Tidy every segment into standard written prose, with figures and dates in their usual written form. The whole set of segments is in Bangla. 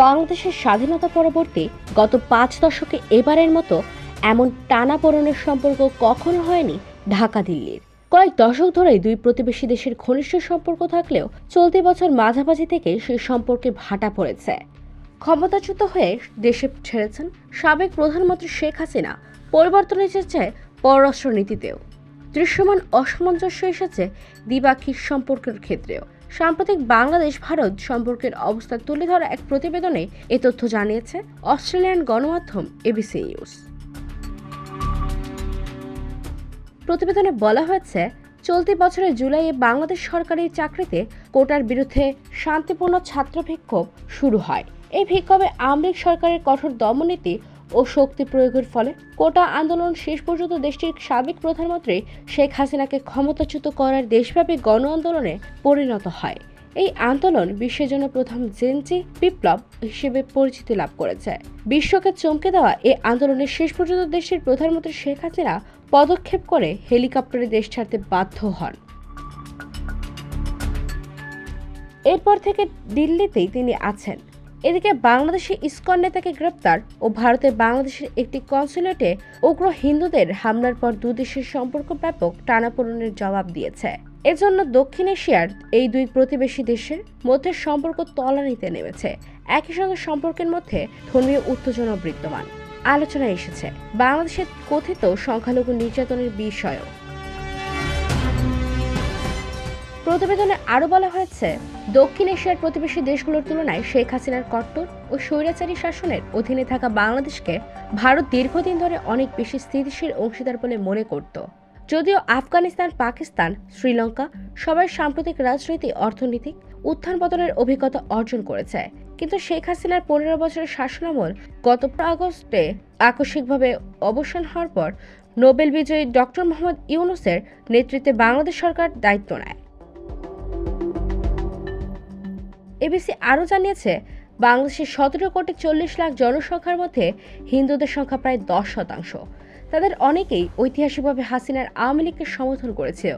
বাংলাদেশের স্বাধীনতা পরবর্তী গত 5 দশকে এবারের মতো এমন টানাপোড়েনের সম্পর্ক কখনো হয়নি ঢাকা দিল্লির। কয়েক দশক ধরেই দুই প্রতিবেশী দেশের ঘনিষ্ঠ সম্পর্ক থাকলেও চলতি বছর মাঝামাঝি থেকে সেই সম্পর্কে ভাটা পড়েছে। ক্ষমতাচ্যুত হয়ে দেশে ছেড়েছেন সাবেক প্রধানমন্ত্রী শেখ হাসিনা। পরিবর্তন এসেছে পররাষ্ট্রনীতিতেও। দৃশ্যমান অসামঞ্জস্য এসেছে দ্বিপাক্ষিক সম্পর্কের ক্ষেত্রেও। সাম্প্রতিক বাংলাদেশ ভারত সম্পর্কের অবস্থা তুলে ধরা এক প্রতিবেদনে এ তথ্য জানিয়েছে অস্ট্রেলিয়ান গণমাধ্যম এবিসি নিউজ। প্রতিবেদনে বলা হয়েছে, চলতি বছরের জুলাইয়ে বাংলাদেশ সরকারি চাকরিতে কোটার বিরুদ্ধে শান্তিপূর্ণ ছাত্র বিক্ষোভ শুরু হয়। এই বিক্ষোভে আওয়ামী লীগ সরকারের কঠোর দমননীতি ও শক্তি প্রয়োগের ফলে কোটা আন্দোলন শেষ পর্যন্ত দেশটির সাবেক প্রধানমন্ত্রী শেখ হাসিনাকে ক্ষমতাচ্যুত করার দেশব্যাপী গণ আন্দোলনে পরিণত হয়। এই আন্দোলন বিশ্বের জন্য প্রথম জেনজি বিপ্লব হিসেবে পরিচিতি লাভ করেছে। বিশ্বকে চমকে দেওয়া এই আন্দোলনের শেষ পর্যন্ত দেশটির প্রধানমন্ত্রী শেখ হাসিনা পদক্ষেপ করে হেলিকপ্টারে দেশ ছাড়তে বাধ্য হন। এরপর থেকে দিল্লিতেই তিনি আছেন। এদিকে বাংলাদেশি ইসকন নেতাকে গ্রেপ্তার ও ভারতের বাংলাদেশের একটি কনসুলেটে উগ্র হিন্দুদের হামলার পর দুদেশের সম্পর্ক ব্যাপক টানাপোড়েনের জবাব দিয়েছে। এজন্য দক্ষিণ এশিয়ার এই দুই প্রতিবেশী দেশের মধ্যে সম্পর্ক তলানিতে নেমেছে। একই সঙ্গে সম্পর্কের মধ্যে ধর্মীয় উত্তেজনা বিদ্যমান। আলোচনায় এসেছে বাংলাদেশের কথিত সংখ্যালঘু নির্যাতনের বিষয়ও। প্রতিবেদনে আরও বলা হয়েছে, দক্ষিণ এশিয়ার প্রতিবেশী দেশগুলোর তুলনায় শেখ হাসিনার কট্টর ও স্বৈরাচারী শাসনের অধীনে থাকা বাংলাদেশকে ভারত দীর্ঘদিন ধরে অনেক বেশি স্থিতিশীল অংশীদার বলে মনে করত। যদিও আফগানিস্তান, পাকিস্তান, শ্রীলঙ্কা সবাই সাম্প্রতিক রাজনৈতিক অর্থনৈতিক উত্থান পতনের অভিজ্ঞতা অর্জন করেছে, কিন্তু শেখ হাসিনার 15 বছরের শাসনামল গত আগস্টে আকস্মিকভাবে অবসান হওয়ার পর নোবেল বিজয়ী ডক্টর মোহাম্মদ ইউনূসের নেতৃত্বে বাংলাদেশ সরকার দায়িত্ব নেয়। এবিসি আরও জানিয়েছে, বাংলাদেশের 17,40,00,000 জনসংখ্যার মধ্যে হিন্দুদের সংখ্যা প্রায় 10%। তাদের অনেকেই ঐতিহাসিকভাবে হাসিনার আওয়ামী লীগকে সমর্থন করেছিল।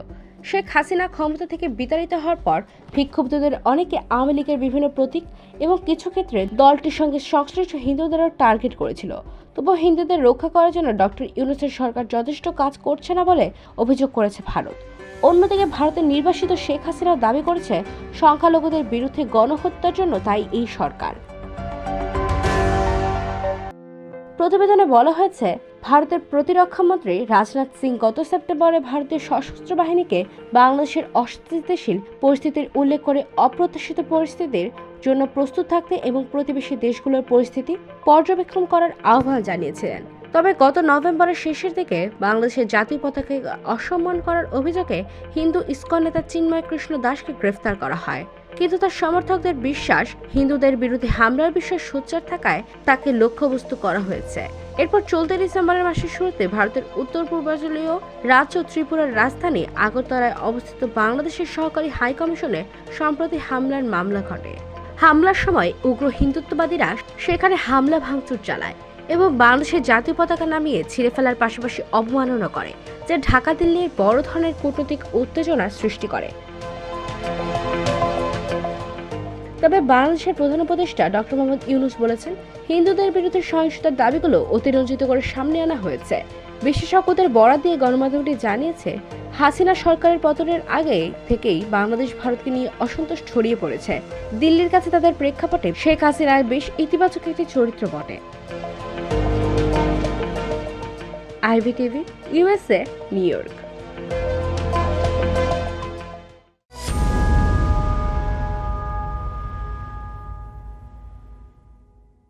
শেখ হাসিনা ক্ষমতা থেকে বিতাড়িত হওয়ার পর বিক্ষুব্ধদের অনেকে আওয়ামী লীগের বিভিন্ন প্রতীক এবং কিছু ক্ষেত্রে দলটির সঙ্গে সংশ্লিষ্ট হিন্দুদেরও টার্গেট করেছিল। তবুও হিন্দুদের রক্ষা করার জন্য ডক্টর ইউনূসের সরকার যথেষ্ট কাজ করছে না বলে অভিযোগ করেছে ভারত। অন্যদিকে ভারতের নির্বাসিত শেখ হাসিনা দাবি করেছে সংখ্যালঘুদের বিরুদ্ধে গণহত্যার জন্য তাই এই সরকার। প্রতিবেদনে বলা হয়েছে, ভারতের প্রতিরক্ষামন্ত্রী রাজনাথ সিং গত সেপ্টেম্বরে ভারতীয় সশস্ত্র বাহিনীকে বাংলাদেশের অস্থিতিশীল পরিস্থিতির উল্লেখ করে অপ্রত্যাশিত পরিস্থিতির জন্য প্রস্তুত থাকতে এবং প্রতিবেশী দেশগুলোর পরিস্থিতি পর্যবেক্ষণ করার আহ্বান জানিয়েছিলেন। তবে গত নভেম্বরের শেষের দিকে বাংলাদেশের জাতীয় পতাকাকে অসম্মান করার অভিযোগে হিন্দু ইসকন নেতা চিন্ময় কৃষ্ণ দাসকে গ্রেফতার করা হয়। কিন্তু তার সমর্থকদের বিশ্বাস, হিন্দুদের বিরুদ্ধে হামলার বিষয় সোচ্চার থাকায় তাকে লক্ষ্যবস্তু করা হয়েছে। এরপর চলতি ডিসেম্বরের মাসের শুরুতে ভারতের উত্তর পূর্বাঞ্চলীয় রাজ্য ত্রিপুরার রাজধানী আগরতলায় অবস্থিত বাংলাদেশের সহকারী হাই কমিশনে সম্প্রতি হামলার মামলা ঘটে। হামলার সময় উগ্র হিন্দুত্ববাদীরা সেখানে হামলা ভাঙচুর চালায় এবং বাংলাদেশের জাতীয় পতাকা নামিয়ে ছিঁড়ে ফেলার পাশাপাশি অবমাননা করে, যা ঢাকা দিল্লির বড় ধরনের কূটনৈতিক উত্তেজনার সৃষ্টি করে। তবে বাংলাদেশের প্রধান উপদেষ্টা ডক্টর মোহাম্মদ ইউনূস বলেছেন, হিন্দুদের বিরুদ্ধে সহিংসতার দাবিগুলো অতিরঞ্জিত করে সামনে আনা হয়েছে। বিশেষজ্ঞদের বরাত দিয়ে গণমাধ্যমটি জানিয়েছে, হাসিনা সরকারের পতনের আগে থেকেই বাংলাদেশ ভারতকে নিয়ে অসন্তোষ ছড়িয়ে পড়েছে। দিল্লির কাছে তাদের প্রেক্ষাপটে শেখ হাসিনা বেশ ইতিবাচক একটি চরিত্র বটে। IBTV, USA, new York.